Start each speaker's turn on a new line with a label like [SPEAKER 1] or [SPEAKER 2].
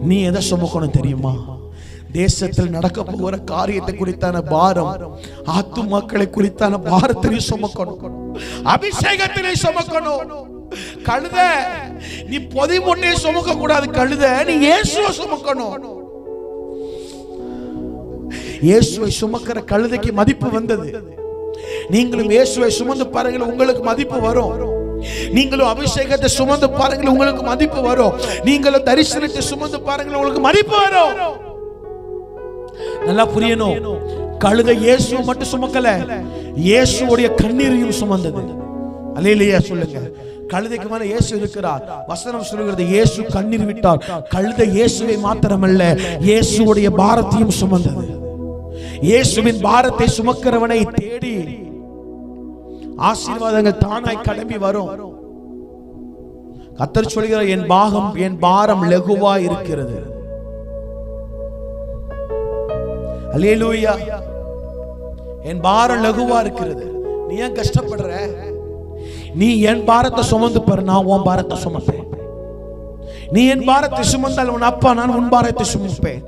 [SPEAKER 1] நீ எதை சுமக்கணும் தெரியுமா? தேசத்தில் நடக்க போகிற காரியத்தை குறித்தான பாரம், ஆத்துமாக்களை குறித்தான பாரத்தை சுமக்கணும், அபிஷேகத்திலே சுமக்கணும். கழுத நீ பொதி முன்னே சுமக்க கூடாது. கழுத நீ இயேசுவை சுமக்கணும். இயேசுவை சுமக்கிற கழுதைக்கு மதிப்பு வந்தது. நீங்களும் இயேசுவை சுமந்து பாருங்கள், உங்களுக்கு மதிப்பு வரும். நீங்களும் அபிஷேகத்தை சுமந்து பாருங்கள், உங்களுக்கு மதிப்பு வரும். நீங்களும் தரிசனத்தை சுமந்து பாருங்கள், உங்களுக்கு மதிப்பு வரும். நல்லா புரியணும். கழுதை இயேசு மட்டும் சுமக்கல, இயேசுவுடைய கண்ணீரையும் சுமந்தது. அல்லேலூயா சொல்லுங்க. கழுதைக்கு மேல இயேசு இருக்கிறார். வசனம் சொல்லுகிறது, இயேசு கண்ணீர் விட்டார். கழுதை இயேசுவை மாத்திரமல்ல, இயேசுவுடைய பாரத்தையும் சுமந்தது. இயேசுவின் பாரத்தை சுமக்கிறவனை தேடி ஆசீர்வாதங்கள் தானாய் கடம்பி வரும். கர்த்தர் சொல்கிறார், என் பாரம் லகுவா இருக்கிறது. அல்லேலூயா. என் பாரம் லகுவா இருக்கிறது. நீ ஏன் கஷ்டப்படுற? நீ என் பாரத்தை சுமந்து பாரு, நான் உன் பாரத்தை சுமப்பேன். நீ என் பாரத்தை சுமந்தால் உன் அப்பா நான் உன் பாரத்தை சுமப்பேன்.